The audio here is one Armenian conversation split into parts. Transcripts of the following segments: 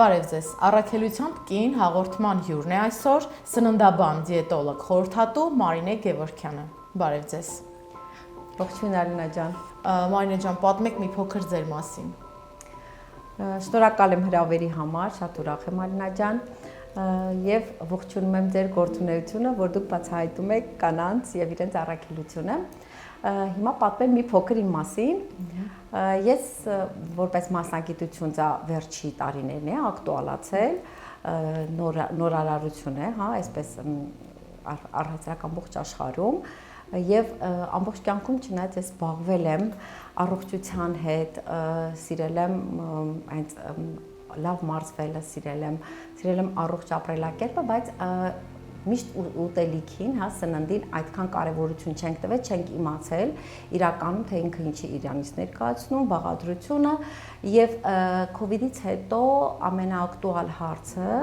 Բարև ձեզ, առաքելությամբ կին հաղորդման հյուրն է այսօր, սննդաբան դիետոլոգ խորհրդատու Մարինե Գևորգյանը։ Բարև ձեզ։ Ողջույն Արինա ջան։ Մարինե ջան, պատմեք մի փոքր ձեր մասին։ Շնորհակալ եմ հրավերի համար, շատ ուրախ եմ Արինա ջան, եւ ողջունում եմ ձեր գործունեությունը, որ դուք բացահայտում եք կանանց եւ իրենց առաքելությունը։ Հիմա պատմեմ մի փոքր իմ մասին։ Ես որպես մասնագիտություն դա վերջի տարիներն է ակտուալացել, նորարարություն է, հա, այսպես առհասարակ ամբողջ աշխարհում եւ ամբողջ կյանքում չնայած ես զբաղվել եմ առողջության հետ, սիրել եմ այնց լավ մարզվելը, սիրել եմ առողջ ապրելակերպը, բայց միշտ ուտելիքին, հա, սննդին այդքան կարևորություն չենք տվել, չենք իմացել իրականում թե ինքը ինչի իրանից ներկայացնում, բաղադրությունը եւ COVID-ից հետո ամենաակտուալ հարցը,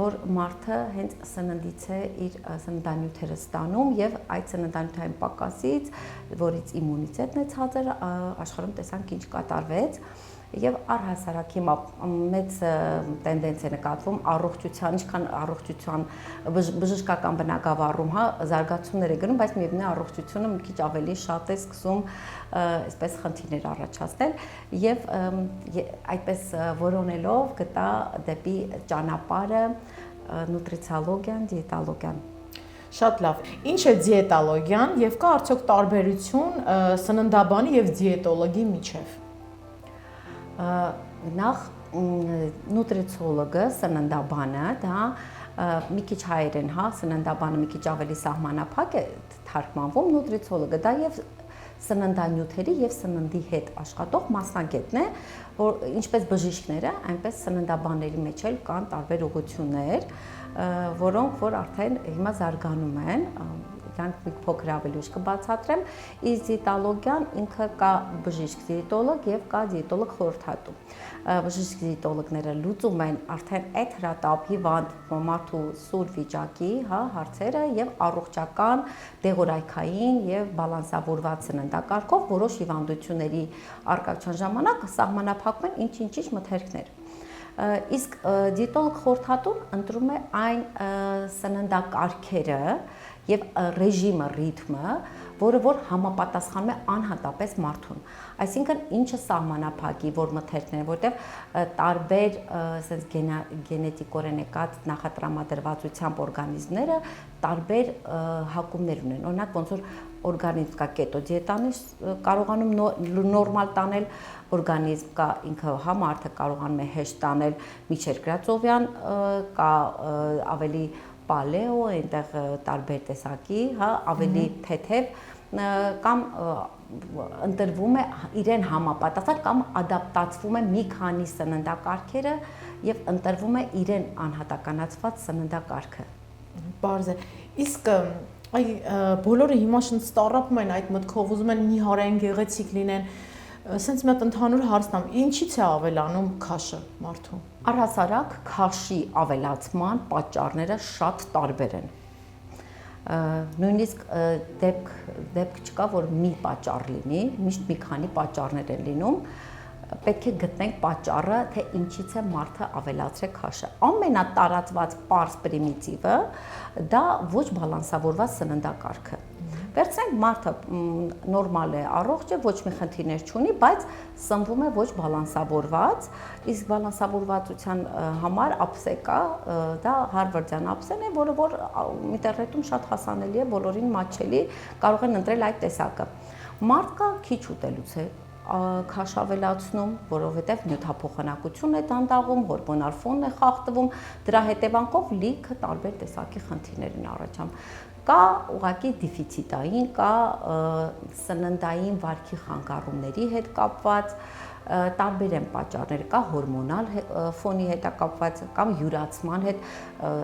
որ մարդը հենց սննդից է իր սննդանյութերը ստանում եւ այդ սննդանյութային պակասից, որից իմունիտետն է ցածր, աշխարհում տեսանք ինչ կատարվեց։ Եվ առհասարակ հիմա մեծ տենդենս է նկատվում առողջության, ինչքան առողջության բժշկական բնագավառում, հա, զարգացումներ է գնում, բայց միևնույն է առողջությունը մի քիչ ավելի շատ է սկսում այսպես խնդիրներ առաջացնել եւ այդպես որոնելով գտա դեպի ճանապարհը նուտրիցիոլոգիան, դիետոլոգիան։ Շատ լավ։ Ինչ է դիետոլոգիան եւ կա արդյոք տարբերություն սննդաբանի եւ դիետոլոգի միջեւ։ Նախ նուտրիցիոլոգը, սննդաբանը, դա մի քիչ հայերեն, հա, սննդաբանը մի քիչ ավելի սահմանափակ է թարգմանվում, նուտրիցիոլոգը դա եւ սննդանյութերի եւ սննդի հետ աշխատող մասնագետն է, որ ինչպես բժիշկները, այնպես սննդաբանների մեջ էլ կան տարբեր ուղղություններ, որոնք որ արդեն հիմա զարգանում են, դրանք մի փոքր ավելի ուշ կբացատրեմ, իսկ դիետոլոգիան ինքը կա բժիշկ դիետոլոգ եւ կա դիետոլոգ խորհրդատու։ Բժիշկ դիետոլոգները լուծում են արդեն այդ հրատապ հիվանդ մարդու սուր վիճակի, հա, հարցերը եւ առողջական, դեղորայքային եւ բալանսավորված սննդակարգով որոշ հիվանդությունների արկայության ժամանակ սահմանափակում են ինչ մթերքներ։ Իսկ դիետոլոգ խորհրդատուն ընտրում է այն սննդակարգերը եւ ռեժիմը, ռիթմը, որը որ համապատասխանում է անհատապես մարդուն։ Այսինքն ինչը սահմանափակի, որ մթերքներ, որտեղ տարբեր ասես գենետիկորեն եկած նախատրամադրվածությամբ օրգանիզմները տարբեր հակումներ ունեն։ Օրինակ ոնց որ օրգանիզմ կա կետո դիետանի կարողանում նորմալ տանել, օրգանիզմ կա ինքը հա մարդը կարողանում է հեշտ տանել միջերկրածովյան, կա ավելի պալեո, այնտեղ տարբեր տեսակի, հա, ավելի թեթև կամ ընտրվում է իրեն համապատասխան կամ ադապտացվում է մի քանի սննդակարգերը եւ ընտրվում է իրեն անհատականացված սննդակարգը։ Բարձ է։ Իսկ այ բոլորը հիմա շնց տառապում են այդ մտքով, ուզում են նիհարեն, գեղեցիկ լինեն։ Սենց մի հատ ընդհանուր հարցնամ, ինչի՞ց է ավելանում քաշը մարդու։ Առհասարակ քաշի ավելացման պատճառները շատ տարբեր են։ Նույնիսկ դեպք չկա, որ մի պատճառ լինի, միշտ մի քանի պատճառներ են լինում։ Պետք է գտնենք պատճառը, թե ինչից է մարդը ավելացրել քաշը։ Ամենատարածված պարզ պրիմիտիվը դա ոչ բալանսավորված սննդակարգը։ Վերցնենք մարդը նորմալ է, առողջ է, ոչ մի խնդիրներ չունի, բայց սնվում է ոչ բալանսավորված, իսկ բալանսավորվածության համար ափսե կա, դա հարվարդյան ափսեն է, որը որ ինտերնետում շատ հասանելի է, բոլորին մատչելի, կարող են ընտրել այդ տեսակը։ Մարդկա քիչ ուտելուց է քաշ ավելացնում, որովհետև նյութափոխանակություն է դանդաղում, հորմոնալ ֆոնն է խախտվում, դրա հետևանքով լիքը տարբեր տեսակի խնդիրներ են առաջանում։ Կա ուղղակի դեֆիցիտային, կա սննդային վարքի խանգարումների հետ կապված, տարբեր են պատճառները, կա հորմոնալ ֆոնի հետ կապված կամ յուրացման հետ,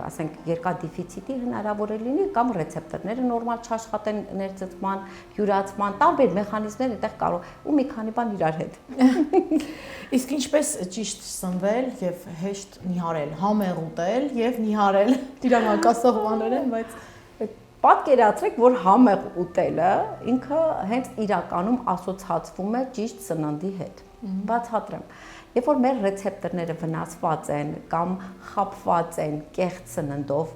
ասենք երկար դեֆիցիտի հնարավոր է լինի կամ ռեցեպտորները նորմալ չաշխատեն ներծծման, յուրացման, տարբեր մեխանիզմներ այդտեղ կարող ու մի քանի բան իրար հետ։ Իսկ ինչպես ճիշտ սնվել եւ հեշտ նիհարել, համեղ ուտել եւ նիհարել, դրան հակասող բաներ են, բայց պատկերացրեք, որ համեղ ուտելը ինքը հենց իրականում ասոցացվում է ճիշտ սննդի հետ։ Բացատրեմ։ Երբ որ մեր ռեցեպտորները վնասված են կամ խաբված են կեղծ սննդով,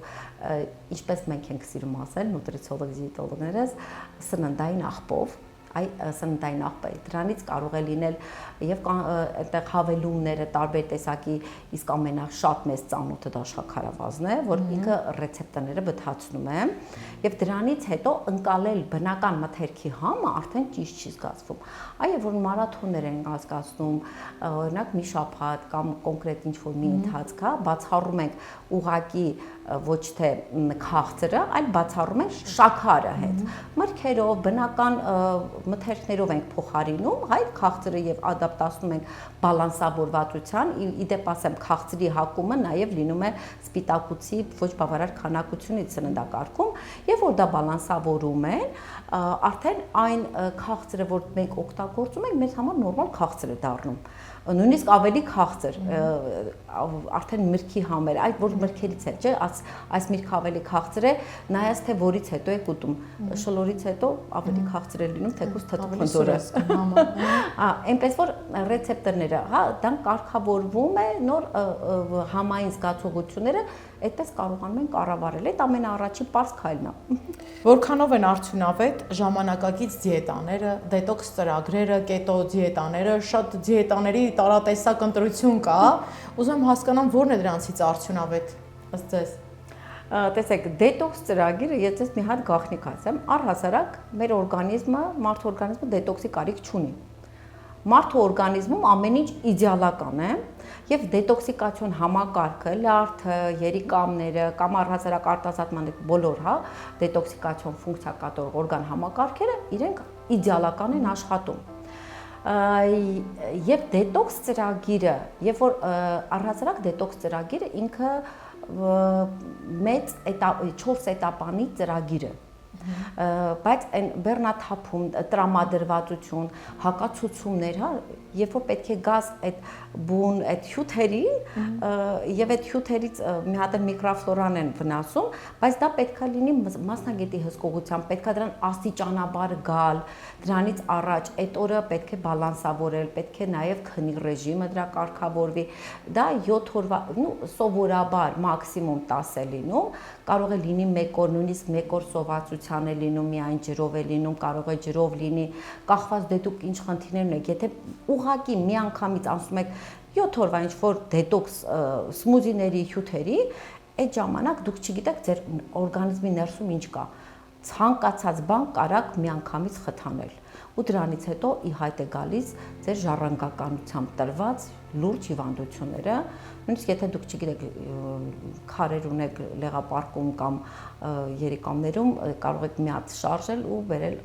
ինչպես մենք ենք սիրում ասել, նուտրիցիոլոգ դիետոլոգներս, սննդային աղբով, այ սննդային աղբը դրանից կարող է լինել եւ այդտեղ հավելումները տարբեր տեսակի, իսկ ամենաշատ մեծ ծանոթը դա շաքարավազն է, որ ինքը ռեցեպտորները բթացնում է եւ դրանից հետո ընկալել բնական մթերքի համը արդեն ճիշտ չի զգացվում։ Այո, որ մարաթոններ են անցկացնում, օրինակ մի շաբաթ կամ կոնկրետ ինչ-որ մի ընթացք, հա, բացառում ենք ուղակի ոչ թե քաղցրը, այլ բացառում ենք շաքարը հետ։ Մրգերով, բնական մթերքներով ենք փոխարինում, հայ քաղցրը եւ ադապտացնում ենք բալանսավորվածության, իդեպ ասեմ, քաղցրի հակումը նաեւ լինում է սպիտակուցի ոչ բավարար քանակությունից սննդակարգում, եւ որ դա բալանսավորում է, արդեն այն քաղցրը, որ մենք օգտագործում ենք, մեզ համար նորմալ քաղցր է դառնում։ Նույնիսկ ավելի քաղցր, արդեն մրգի համեր, այդ որ մրգերից է, չէ, այս միրգը ավելի քաղցր է, նայած թե որից հետո եք ուտում, շլորից հետո ավելի քաղցր է լինում, թեկուզ թթուփնձորը։ Այնպես որ ռեցեպտորները, հա, դրանք կարգավորվում է նոր համային զգացողությունները, այդպես կարողանում են կառավարել, այդ ամենաառաջին պարզ քայլն է։ Որքանով են արդյունավետ ժամանակակից դիետաները, դետոքս ծրագրերը, կետո դիետաները, շատ դիետաների տարատեսակ ընտրություն կա, ուզում եմ հասկանամ որն է դրանցից արդյունավետ ըստ ձեզ։ Տեսեք, դետոքս ծրագիրը, ես ձեզ մի հատ գաղտնիք ասեմ, առհասարակ մեր օրգանիզմը, մարդու օրգանիզմը դետոքսի կարիք չունի։ Մարդու օրգանիզմում ամեն ինչ իդեալական է եւ դետոքսիկացիոն համակարգը, լյարդը, երիկամները կամ առհասարակ արտազատման բոլոր, հա, դետոքսիկացիոն ֆունկցիա կատարող օրգան համակարգերը իրենք իդեալական են աշխատում։ Եվ դետոքս ծրագիրը, երբ որ առհասարակ դետոքս ծրագիրը ինքը մեծ 4 էտապանի ծրագիր է, բայց այն բեռնաթափում, տրամադրվածություն, հակացուցումներ, հա, երբ որ պետք է գաս այդ բուն, այդ հյութերին եւ այդ հյութերից մի հատ միկրոֆլորան են վնասում, բայց դա պետքա լինի մասնագետի հսկողությամբ, պետքա դրան աստիճանաբար գալ, դրանից առաջ այդ օրը պետք է բալանսավորել, պետք է նաեւ քնի ռեժիմը դրա կարգավորվի, դա 7 օրվա, սովորաբար մաքսիմում 10 է լինում, կարող է լինի 1 օր, նույնիսկ 1 օր սովածության է լինում, միայն ջրով է լինում, կարող է ջրով լինի, կախված դե դուք ինչ խնդիրներ ունեք, եթե ուղղակի մի անգամից անցնում եք 7 օրվա ինչ-որ դետոքս սմուզիների, հյութերի, այդ ժամանակ դուք չգիտեք ձեր օրգանիզմի ներսում ինչ կա, ցանկացած բան կարաք մի անգամից խթանել, ու դրանից հետո ի հայտ է գալիս ձեր ժառանգականությամբ տրված լուրջ հիվանդությունները, նույնիսկ եթե դուք չգիտեք քարեր ունեք լեղապարկում կամ երիկամներում, կարող եք մի հատ շարժել ու բերել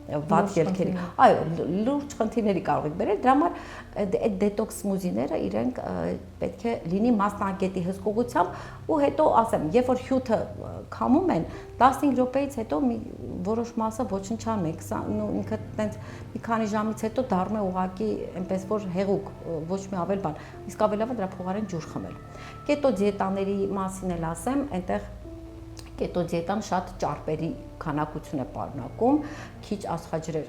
վատ ելքերի, այո, լուրջ խնդիրների կարող եք բերել, դրա համար այդ դետոքս սմուզիները իրենք պետք է լինի մասնագետի հսկողությամբ ու հետո ասեմ, երբ որ հյութը քամում են, 15 րոպեից հետո մի որոշ մասը ոչնչանում է, ինքը տենց մի քանի ժամից հետո դառնում է ուղղակի այնպես որ հեղուկ, ոչ մի ավել բան, իսկ ավելավը դրա փոխարեն ջուր խմել։ Կետո դիետաների մասին էլ ասեմ, այնտեղ կետո դիետան շատ ճարպերի քանակություն է պարունակում, քիչ աստղաջրեր,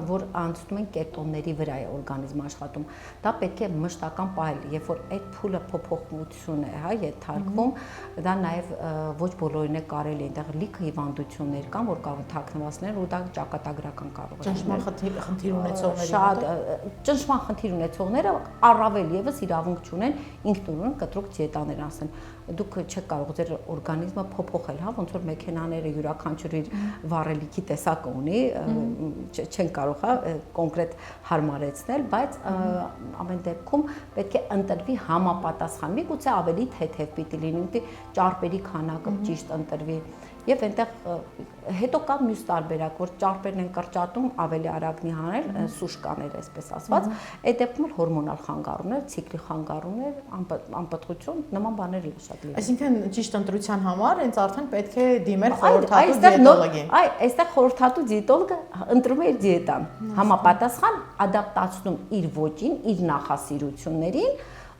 որ անցնում են կետոնների վրա է օրգանիզմը աշխատում։ Դա պետք է մշտական պահել, երբ որ այդ փուլը փոփոխություն է, հա, ենթարկվում, դա նաև ոչ բոլորին է կարելի, այնտեղ լիքը հիվանդություններ կան, որ կարող են թաքնվածներ, ու դա ճակատագրական կարող է։ Ճնշման խնդիր ունեցողների շատ ճնշման խնդիր ունեցողները առավել եւս իրավունք չունեն ինքնուրույն կտրուկ դիետաներ անցնել։ Դուք չեք կարող ձեր օրգանիզմը փոփոխել, հա, ոնց որ մեքենաները յուրաքանչյուր իր վառելիքի տեսակը ունի, չեն կարող, հա, կոնկրետ հարմարեցնել, բայց ամեն դեպքում պետք է ընտրվի համապատասխան, միգուցե ավելի թեթև պիտի լինի, ճարպերի քանակը ճիշտ ընտրվի, եւ այնտեղ հետո կա մյուս տարբերակ, որ ճարպերն են կրճատում ավելի արագ նիհանել, սուշկաներ, այսպես ասված, այդ դեպքում էլ հորմոնալ խանգարումներ, ցիկլի խանգարումներ, անպտղություն, նման բաներ էլ շատ լինում։ Այսինքն ճիշտ ընտրության համար հենց արդեն պետք է դիմել խորհրդատու դիետոլոգին։ Այ, այստեղ խորհրդատու դիետոլոգը ընտրում է իր դիետան, համապատասխան ադապտացնում իր ոճին, իր նախասիրություններին,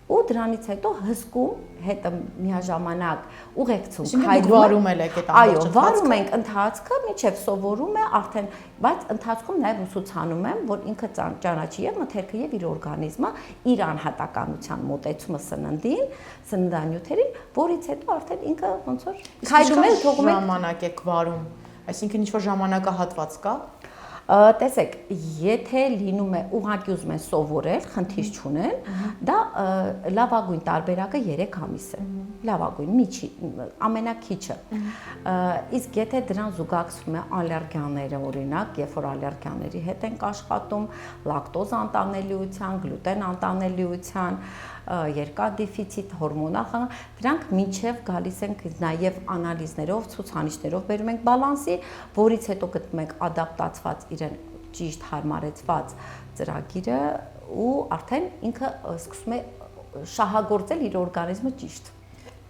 ու դրանից հետո հսկում հետը միաժամանակ ուղեկցում քայլում վարում եք այդ այո, վարում ենք ընթացքը, մինչև սովորում է արդեն, բայց ընթացքում նաև ուսուցանում եմ, որ ինքը ճանաչի եւ մթերքը եւ իր օրգանիզմը, իր անհատականության մոտեցումը սննդին, սննդանյութերին, որից հետո արդեն ինքը ոնց որ քայլում է, թողում է ժամանակ եք վարում, այսինքն ինչ որ ժամանակահատված կա։ Տեսեք, եթե լինում է ուղղակի ուզում են սովորել, խնդիր չունեն, դա լավագույն տարբերակը 3 ամիս է։ Լավագույն, միջի, ամենակիչը։ Իսկ եթե դրան զուգակցվում է ալերգիաները, օրինակ, երբ որ ալերգիաների հետ ենք աշխատում, լակտոզ անտանելիության, գլուտեն անտանելիության, երկաթ դեֆիցիտ, հորմոնալ, դրանք մինչև գալիս ենք նաև անալիզներով, ցուցանիշներով բերում ենք բալանսի, որից հետո գտնում ենք ադապտացված իրեն ճիշտ հարմարեցված ծրագիրը ու արդեն ինքը սկսում է շահագործել իր օրգանիզմը ճիշտ։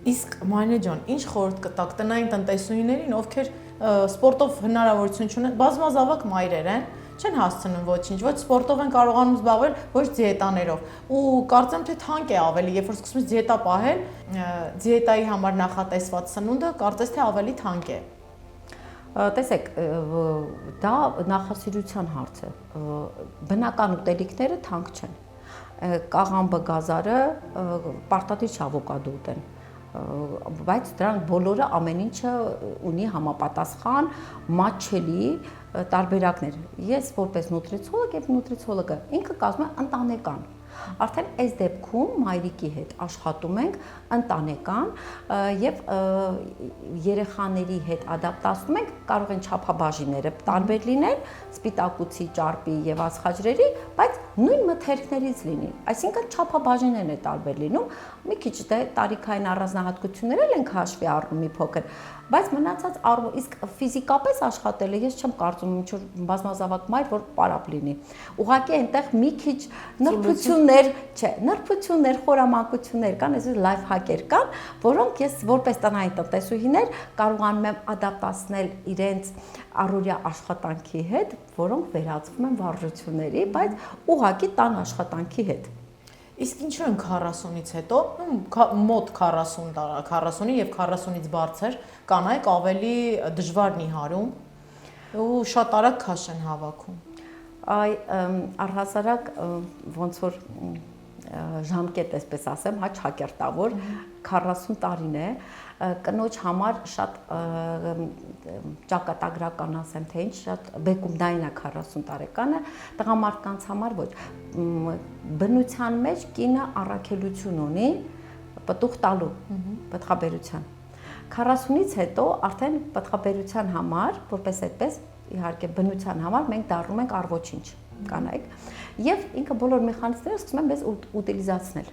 Իսկ Մարինե ջան, ինչ խորհուրդ կտաք տնային տնտեսուհիներին, ովքեր սպորտով հնարավորություն չունեն, բազմազավակ մայրեր են, չեն հասցնում ոչինչ, ոչ սպորտով են կարողանում զբաղվել, ոչ դիետաներով։ Ու կարծեմ թե թանկ է ավելի, երբ որ սկսում ես դիետա պահել, դիետայի համար նախատեսված սնունդը կարծես թե ավելի թանկ է։ Տեսեք, դա նախասիրության հարց է։ Բնական ուտելիքները թանկ չեն։ Կաղամբը, գազարը պարտադիր չէ ավոկադո ուտեն, բայց դրանք բոլորը ամեն ինչը ունի համապատասխան մատչելի տարբերակներ։ Ես որպես նուտրիցիոլոգ եւ նուտրիցիոլոգը ինքը կազմում է ընտանեկան։ Արդեն այս դեպքում մայրիկի հետ աշխատում ենք ընտանեկան եւ երեխաների հետ ադապտացնում ենք, կարող են չափաբաժինները տարբեր լինել, սպիտակուցի, ճարպի եւ ածխաջրերի, բայց նույն մթերքներից լինի։ Այսինքն չափաբաժիններն է տարբեր լինում, մի քիչ տարիքային առանձնահատկություններ էլ ենք հաշվի առնում մի փոքր, բայց մնացած իսկ ֆիզիկապես աշխատելը ես չեմ կարծում ինչ որ բազմազավակ մայր որ պարապ լինի։ Ուղղակի այնտեղ մի քիչ նրբություններ, խորամանկություններ կան, այսպես լայֆ հակեր կան, որոնք ես որպես տնային տնտեսուհիներ կարողանում եմ ադապտացնել իրենց առօրյա աշխատանքի հետ, որոնք վերածվում են վարժությունների, բայց ուղղակի տան աշխատանքի հետ։ Իսկ ինչու են 40-ից հետո, մոտ 40-ի եւ 40-ից բարձր կանայք ավելի դժվար նիհարում ու շատ արագ քաշ են հավաքում։ Այ առհասարակ ոնց որ ժամկետ այսպես ասեմ, հա ճակերտավոր 40 տարին է, կնոջ համար շատ ճակատագրական ասեմ, թե ինչ շատ բեկումնային է 40 տարեկանը, տղամարդկանց համար ոչ։ Բնության մեջ կինը առաքելություն ունի պտուղ տալու, պտղաբերության։ 40-ից հետո արդեն պտղաբերության համար, որպես այդպես իհարկե բնության համար մենք դառնում ենք առոչինչ կանայք եւ ինքը բոլոր մեխանիզմները սկսում են մեզ ուտիլիզացնել։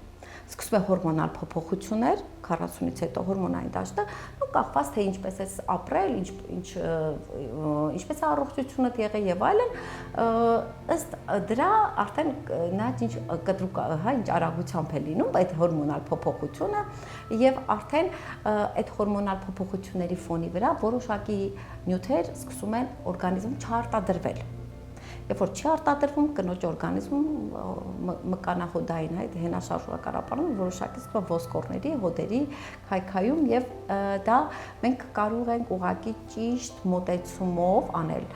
Սկսում է հորմոնալ փոփոխություններ, 40-ից հետո հորմոնային դաշտը, ու կախված թե ինչպես է ապրել, ինչպես է առողջությունդ եղել եւ այլն, ըստ դրա արդեն նա ինչ կտրուկ, հա, ինչ արագությամբ է լինում այդ հորմոնալ փոփոխությունը եւ արդեն այդ հորմոնալ փոփոխությունների ֆոնի վրա որոշակի նյութեր սկսում են օրգանիզմում չարտադրվել։ Երբ որ չի արտադրվում, կնոջ օրգանիզմում մկանահոդային այդ հենաշարժունակապարում որոշակի ոսկորների, հոդերի քայքայում եւ դա մենք կարող ենք ուղղակի ճիշտ մոտեցումով անել։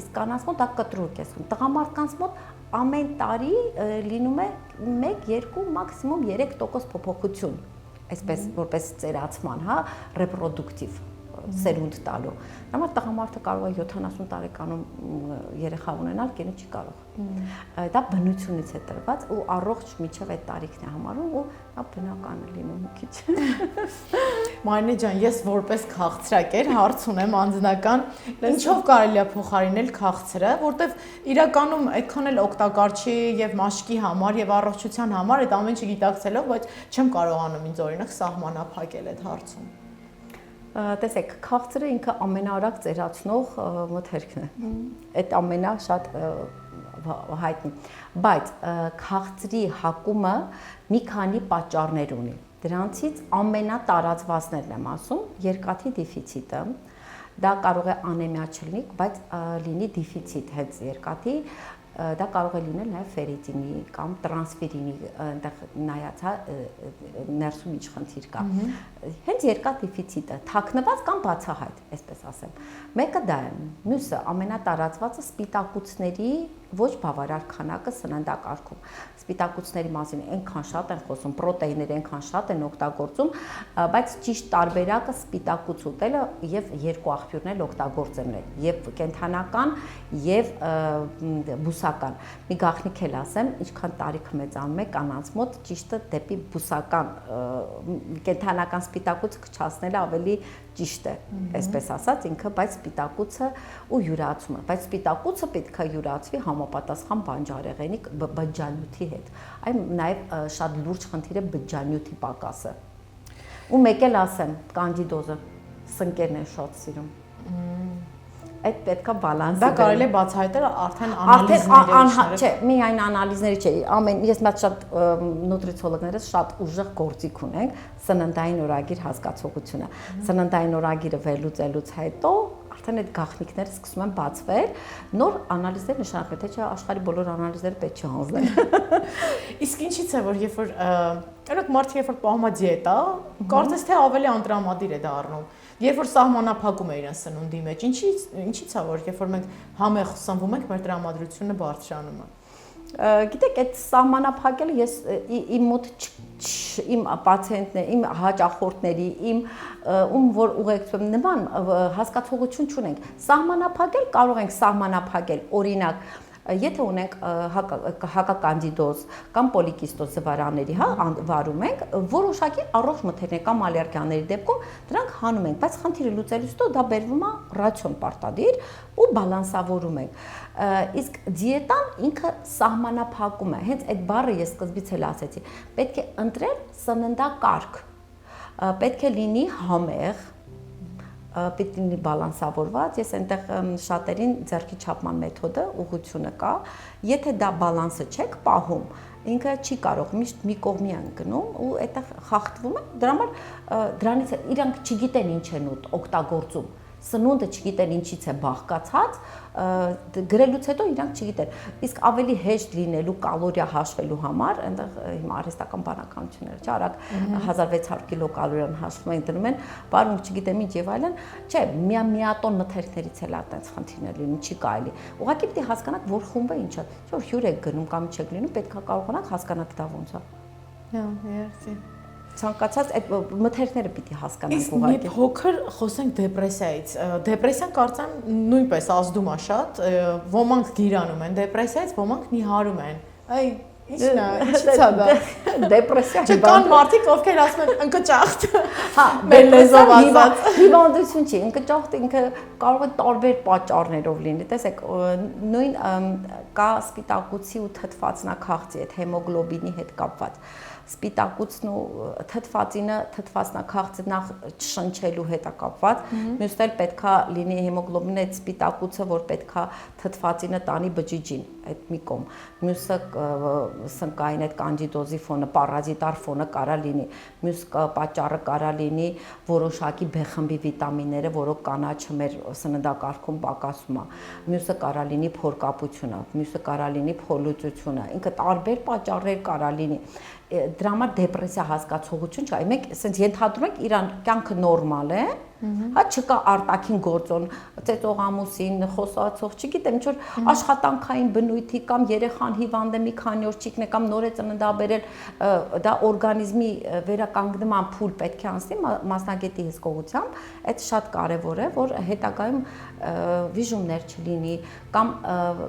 Իսկ կանանց մոտ դա կտրուկ է։ Տղամարդկանց մոտ ամեն տարի լինում է 1-2 մաքսիմում 3% փոփոխություն, այսպես որպես ծերացման, հա, ռեպրոդուկտիվ սերունդ տալու։ Նամար տղամարդը կարող է 70 տարեկանում երեխա ունենալ, կինը չի կարող։ Դա բնությունից է տրված ու առողջ միջև այդ տարիքն է համարում ու դա բնական է լինում մի քիչ։ Մարինե ջան, ես որպես քաղցրակեր հարց ունեմ անձնական, ինչով կարելի է փոխարինել քաղցրը, որտեվ իրականում այդքան էլ օգտակար չի եւ մաշկի համար եւ առողջության համար այդ ամեն ինչը գիտակցելով, բայց չեմ կարողանում ինձ օրինակ սահմանափակել այդ հարցում։ Տեսեք, քաղցրը ինքը ամենաարագ ծերացնող մթերքն է։ Այդ ամենաշատ հայտնի, բայց քաղցրի հակումը մի քանի պատճառներ ունի։ Դրանցից ամենատարածվածներն եմ ասում, երկաթի դեֆիցիտը, դա կարող է անեմիա չլինի, բայց լինի դեֆիցիտ հենց երկաթի, դա կարող է լինել նաև ֆերիտինի կամ տրանսֆերինի այնտեղ նայած, հա, ներսում ինչ խնդիր կա։ Հենց երկաթ դեֆիցիտը, թաքնված կամ բացահայտ, այսպես ասեմ։ Մեկը դա է, մյուսը ամենատարածվածը սպիտակուցների ոչ բավարար քանակը սննդակարգում։ Սպիտակուցների մասին այնքան շատ են խոսում, պրոտեինները այնքան շատ են օգտագործում, բայց ճիշտ տարբերակը սպիտակուց ուտելը եւ երկու աղբյուրն էլ օգտագործելն է, եւ կենթանական եւ բուսական։ Մի գաղտնիք էլ ասեմ, ինչքան տարիքը մեծանում է կանանց մոտ, ճիշտը դեպի բուսական կենթանական սպիտակուցը քչացնելը ավելի ճիշտ է, այսպես ասած, ինքը, բայց սպիտակուցը ու յուրացումը, բայց սպիտակուցը պետք է յուրացվի համապատասխան բանջարեղենի բջջանյութի հետ։ Այն նաև շատ լուրջ խնդիր է բջջանյութի պակասը։ Ու մեկ էլ ասեմ, կանդիդոզը սնկերն են շատ սիրում։ Այդ պետքա բալանսը։ Դա կարելի է բացահայտել արդեն անալիզների։ Չէ, միայն անալիզների չէ, ես մատ շատ նուտրիցիոլոգներս շատ ուժեղ գործիք ունենք սննդային օրագիր հասկացողությունը։ Սննդային օրագիրը վերլուծելուց հետո արդեն այդ գաղտնիքները սկսում են բացվել, նոր անալիզներ նշանակում է, թե չէ աշխարհի բոլոր անալիզները պետք չի հանձնել։ Իսկ ինչից է, որ երբ որ օրինակ մարդը երբ որ պահում է դիետա, կարծես թե ավելի անտրամադիր է դառնում։ Երբ որ սահմանափակում է իրեն սնունդի մեջ, ինչից է, որ երբ որ մենք համեղ սնվում ենք, մեր տրամադրությունը բարձրանում է։ Գիտեք, այդ սահմանափակելը ես իմ մոտ իմ պացիենտների, իմ հաճախորդների, ում որ ուղեկցում նման հասկացողություն չունենք։ Սահմանափակել կարող ենք սահմանափակել, օրինակ, եթե ունենք հակականդիդոզ կամ պոլիկիստոզ զվարանների, հա, վարում ենք, որոշակի առողջ մթերքներ կամ ալերգիաների դեպքում դրանք հանում ենք, բայց խնդիրը լուծելուց հետո դա բերվում է ռացիոն պարտադիր ու բալանսավորում ենք։ Իսկ դիետան ինքը սահմանափակում է, հենց այդ բառը ես սկզբից էլ ասեցի, պետք է ընտրել սննդակարգ, պետք է լինի համեղ, պետք է լինի բալանսավորված, ես այնտեղ շատերին ձեռքի չափման մեթոդը, ուղղությունը կա, եթե դա բալանսը չեք պահում, ինքը չի կարող միշտ մի կողմի են գնում ու այդտեղ խախտվում է, դրա համար դրանից իրանք չգիտեն ինչ են օգտագործում, սնունդը չգիտեն ինչից է բաղկացած, գրելուց հետո իրանք չգիտեն, իսկ ավելի հեշտ լինելու կալորիա հաշվելու համար, այնտեղ հիմա արհեստական բանականությունները, չէ, արագ 1600 կիլոկալորիան հաշվում են դնում են, բարունք չգիտեմ ինչ եւ այլն, չէ, միատոն մթերքներից էլ այդպես խնդիրներ լինում, չի կարելի։ Ուղղակի պետք է հասկանաք, որ խումբը ինչ է, չէ, որ հյուր եք գնում կամ չեք լինում, պետք է կարողանաք հասկանալ դա ոնց է։ Հա, երբ ցանկացած այդ մթերքները պիտի հասկանանք ուղղակի։ Իսկ մի փոքր խոսենք դեպրեսիայից։ Դեպրեսիան կարծեմ նույնպես ազդում է շատ, ոմանք գիրանում են դեպրեսիայից, ոմանք նիհարում են։ Այ ինչն է, ինչի՞ց է դա։ Դեպրեսիա։ Չկան մարդիկ, ովքեր ասում են ընկճախտ։ Հա, մեր լեզվով ասած։ Հիվանդություն չի, ընկճախտ ինքը կարող է տարբեր պատճառներով լինի։ Տեսեք, նույն կա սպիտակուցի ու թթվածնաքաղցի այդ հեմոգլոբինի հետ կապված։ Սպիտակուցն ու թթվածնաքաղցը նախ շնչելու հետ է կապված, մյուսն էլ պետքա լինի հեմոգլոբինի այդ սպիտակուցը, որ պետքա թթվածինը տանի բջիջին, այդ մի կողմ։ Մյուսը սնկային այդ կանդիդոզի ֆոնը, պարազիտար ֆոնը կարա լինի։ Մյուս պատճառը կարա լինի որոշակի B խմբի վիտամինները, որոնք կանաչը մեր սննդակարգում պակասում է։ Մյուսը կարա լինի փորկապությունը, մյուսը կարա լինի փոլուծությունը։ Ինքը տարբեր պատճառներ կարա լինի։ Դրա համար դեպրեսիա հասկացողություն չկա։ Մենք ասենց ենթադրում ենք իրան կյանքը նորմալ է, հա չկա արտաքին գործոն, ծեծողամուսին, խոսացող, չգիտեմ, ինչ որ աշխատանքային բնույթի կամ երեխան հիվանդ է մի քանի օր չիկն է կամ նոր է ծննդաբերել, դա օրգանիզմի վերականգնման փուլ պետք է անցնի մասնագետի հսկողությամբ, այդ շատ կարևոր է, որ հետագայում վիժումներ չլինի կամ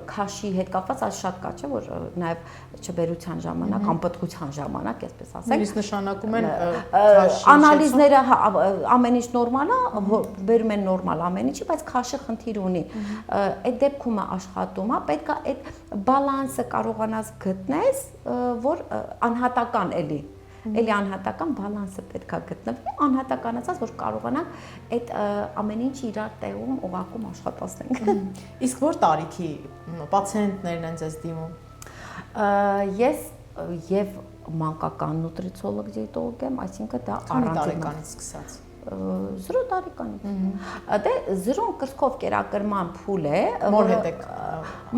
քաշի հետ կապված այս շատ կա, չէ, որ նաև չբերության ժամանակ, անպտղության ժամանակ, այսպես ասենք, նույնիսկ նշանակում են անալիզները ամեն ինչ նորմալ է, բերում են նորմալ ամեն ինչի, բայց քաշը խնդիր ունի։ Այդ դեպքում աշխատում է, պետք է այդ բալանսը կարողանաս գտնես, որ անհատական էլի անհատական բալանսը պետք է գտնվի, անհատականացած, որ կարողանանք այդ ամեն ինչը իրար տեղում օղակում աշխատացնենք։ Իսկ որ տարիքի պացիենտներն են ձեզ դիմում։ Ես եւ մանկական նուտրիցիոլոգ դիետոլոգ եմ, այսինքն դա տարեկանից սկսած 0 տարեկանից։ Դե 0 կրծքով կերակրման փուլ է, որ հետ եք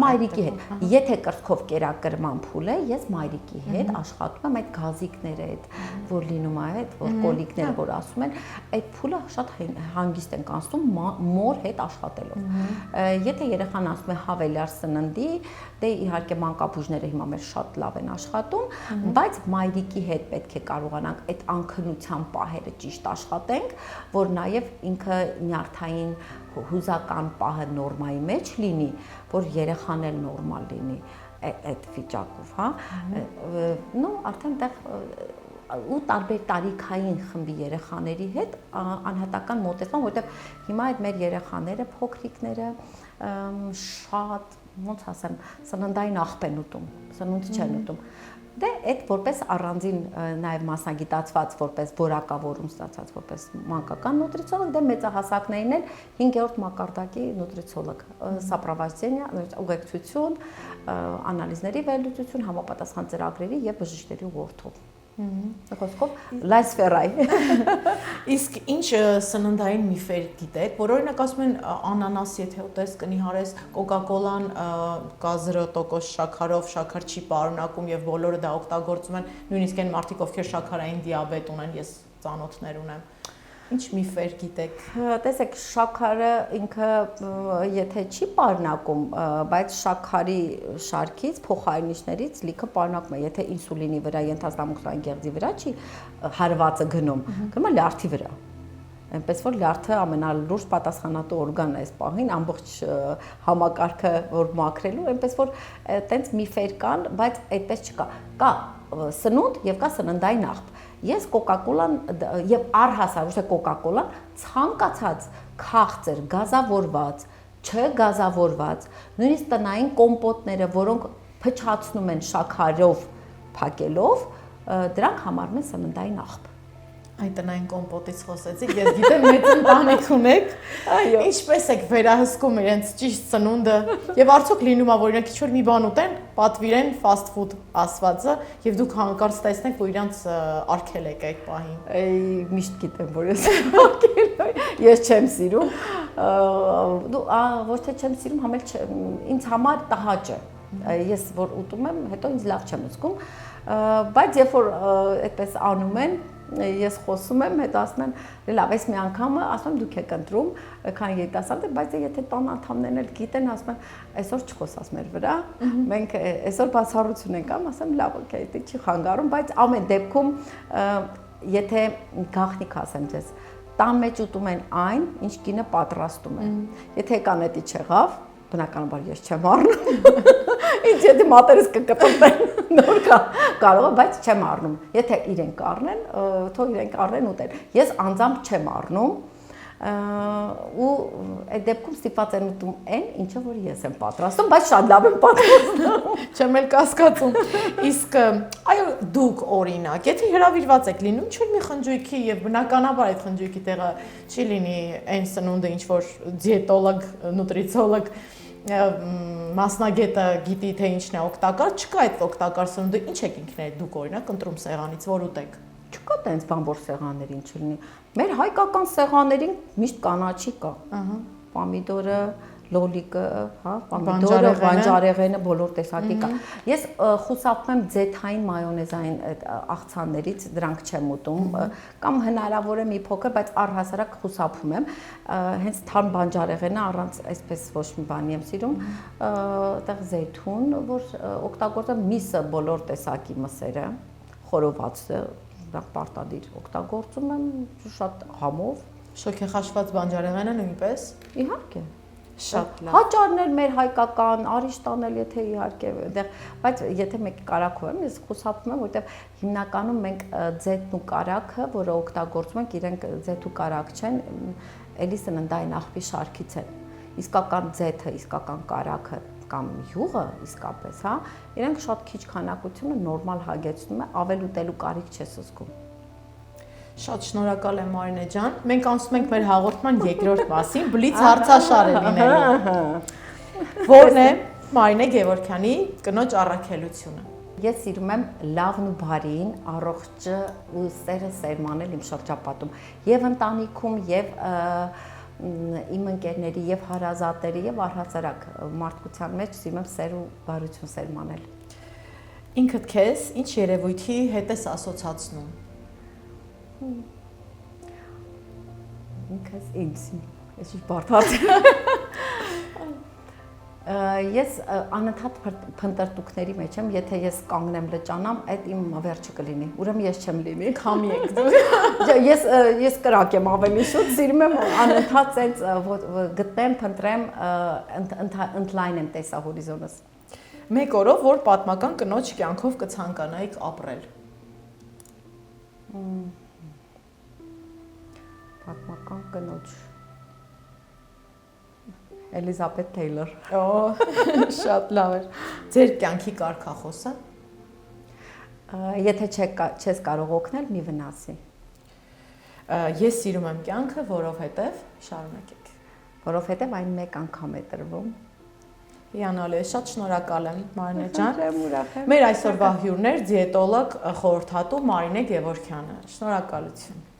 մայրիկի հետ։ Եթե կրծքով կերակրման փուլ է, ես մայրիկի հետ աշխատում եմ այդ գազիկները այդ, որ լինում է այդ, որ կոլիկները, որ ասում են, այդ փուլը շատ հանգիստ ենք անցնում մոր հետ աշխատելով։ Եթե երեխան ասում է հավելյար սննդի, դե իհարկե մանկաբույժները հիմա մեր շատ լավ են աշխատում, բայց մայրիկի հետ պետք է կարողանանք այդ անքնության պահերը ճիշտ աշխատենք, որ նաև ինքը նյարդային հուզական պահը նորմայի մեջ լինի, որ երեխան էլ նորմալ լինի այդ վիճակով, հա։ Նո, արդեն դեռ ու տարբեր տարիքային խմբի երեխաների հետ անհատական մոտեցման, որովհետև հիմա այդ մեր երեխաները, փոքրիկները շատ, ոնց ասեմ, սննդային աղբ են ուտում, սնունդ չեն ուտում։ Դե այդ որպես առանձին նաև մասնագիտացված որպես որակավորում ստացած որպես մանկական նուտրիցիոլոգ, դե մեծահասակներին էլ 5-րդ մակարդակի նուտրիցիոլոգ, սապրավազենիա, ուղեկցություն, անալիզների վերլուծություն, համապատասխան ծրագրերի եւ բժիշկների ուղղորդով։ Խոսքով լայսֆերայ։ Իսկ ինչ սննդային միֆեր գիտեք, որ օրինակ ասում են անանաս եթե ուտես կնիհարես, կոկա-կոլան կա 0% շաքարով, շաքար չի պարունակում եւ բոլորը դա օգտագործում են, նույնիսկ այն մարդիկ, ովքեր շաքարային դիաբետ ունեն, ես ծանոթներ ունեմ։ Ինչ միֆեր գիտեք։ Տեսեք, շաքարը ինքը եթե չի պարունակում, բայց շաքարի շարքից, փոխարինիչներից լիքը պարունակում է, եթե ինսուլինի վրա, ենթաստամոքսային գեղձի վրա չի հարվածը գնում, գնում է լյարդի վրա։ Այնպես որ լյարդը ամենալուրջ պատասխանատու օրգանն է այս պահին, ամբողջ համակարգը որ մաքրելու, այնպես որ տենց միֆեր կան, բայց այդպես չկա։ Կա սնունդ եւ կա սննդային աղբ։ Ես կոկա-կոլան եւ առհասարակ ոչ թե կոկա-կոլան ցանկացած քաղցր, գազավորված, չգազավորված, նույնիսկ տնային կոմպոտները, որոնք փչացնում են շաքարով փակելով, դրանք համարվում են սննդային աղբ։ Այդ տնային կոմպոտից խոսեցիք, ես գիտեմ մեծ ընտանիք ունեք, ինչպես եք վերահսկում իրենց ճիշտ սնունդը եւ արդյոք լինում է որ իրենք ինչ-որ մի բան ուտեն, պատվիրեն fast food ասվածը եւ դուք հանկարծ տեսնեք որ իրենց արգել եք այդ պահին։ Միշտ գիտեմ որ ես արգել ես չեմ սիրում, դու ոչ թե չեմ սիրում, համել ինձ համար տհաճ է, ես որ ուտում եմ, հետո ինձ լավ չեմ զգում, բայց երբ որ այդպես անում են ես խոսում եմ, հետո ասում են, լավ, այս մի անգամը ասում եմ դուք եք ընտրում, քան երիտասարդ եք, բայց եթե տան անդամներն էլ գիտեն, ասում են, այսօր չխոսաս մեր վրա, մենք այսօր բացառություն ենք անում, ասեմ, լավ, օքեյ, դա չի խանգարում, բայց ամեն դեպքում եթե գաղտնիք ասեմ ձեզ, տան մեջ ուտում են այն, ինչ կինը պատրաստում է։ Եթե կանետի չեղավ, բնականաբար ես չեմ առնում։ Ինչ եթե մատերս կկպտեն, նոր կարող է, բայց չեմ առնում։ Եթե իրենք առնեն, թող իրենք առնեն ուտեն։ Ես անձամբ չեմ առնում ու այդ դեպքում ստիպված եմ ուտում այն, ինչը որ ես եմ պատրաստում, բայց շատ լավ եմ պատրաստում։ Չեմ էլ կասկածում։ Իսկ այո, դուք օրինակ, եթե հրավիրված եք լինում ինչ-որ մի խնջույքի եւ բնականաբար այդ խնջույքի տեղը չի լինի այն սնունդը, ինչ որ դիետոլոգ, նուտրիցիոլոգ մասնագետը գիտի թե ինչն է օգտակար, չկա այդ օգտակար սնունդը, ինչ եք ինքներդ դուք օրինակ ընտրում սեղանից, որ ուտեք։ Չկա տենց բան որ սեղաններին չլինի։ Մեր հայկական սեղաններին միշտ կանաչի կա։ Պամիդորը, լոլիկը, հա, պամիդորը, բանջարեղենը բոլոր տեսակի կա։ Ես խուսափում եմ ձեթային մայոնեզային աղցաններից, դրանք չեմ ուտում, կամ հնարավոր է մի փոքր, բայց առհասարակ խուսափում եմ։ Հենց թարմ բանջարեղենը առանց այսպես ոչ մի բանի եմ սիրում, այդտեղ զեյթուն, որ օգտագործեմ միսը բոլոր տեսակի մսերը, խորովածը, դրանք պարտադիր օգտագործում եմ շատ համով։ Շոգեխաշված բանջարեղենը նույնպես։ Իհարկե։ Շատ լավ։ Հաճարներ մեր հայկական, արիշտանել եթե իհարկե այդտեղ, բայց եթե մեկ կարագով եմ, ես խուսափում եմ, որովհետև հիմնականում մենք ձեթն ու կարագը, որը օգտագործում ենք, իրենք ձեթ ու կարագ չեն, էլի սննդային աղբի շարքից են։ Իսկական ձեթը, իսկական կարագը կամ յուղը իսկապես, հա, իրենք շատ քիչ քանակությունը նորմալ հագեցնում է, ավել ուտելու կարիք չես զգում։ Շատ շնորհակալ եմ Մարինե ջան։ Մենք անցնում ենք մեր հաղորդման երկրորդ մասին, բլից հարցաշար է լինելու։ Որն է Մարինե Գևորգյանի կնոջ առաքելությունը։ Ես սիրում եմ լավն ու բարին, առողջը ու սերը սերմանել իմ շրջապատում, եւ ընտանիքում, եւ իմ ընկերների եւ հարազատների եւ առհասարակ մարդկության մեջ սիրում եմ սեր ու բարություն սերմանել։ Ինքդ քեզ ինչ երևույթի հետ ես ասոցացնում։ Ինքս ինձ։ Ես ինչ բարդ հարց։ Ես անընդհատ փնտրտուքների մեջ եմ, եթե ես կանգնեմ լճանամ, այդ իմ վերջը կլինի։ Ուրեմն ես չեմ լինի։ Քամի եք դու։ Ես կրակ եմ ավելի շուտ, սիրում եմ անընդհատ այնց գտնեմ, փնտրեմ, ընդլայնեմ տեսահորիզոնս։ Մեկ օրով որ պատմական կնոջ կյանքով կցանկանայիք ապրել։ Պատմական կնոջ Էլիզաբեթ Թեյլոր։ Օ, շատ լավ է։ Ձեր կյանքի կարգախոսը։ Եթե չես կարող օգնել, մի վնասի։ Ես սիրում եմ կյանքը, որովհետև շարունակեք։ Որովհետև այն մեկ անգամ է տրվում։ Հիանալի է, շատ շնորհակալ եմ Մարինե ջան։ Ուրախ եմ։ Մեր այսօրվա հյուրն էր դիետոլոգ խորհրդատու Մարինե Գևորգյանը։ Շնորհակալություն։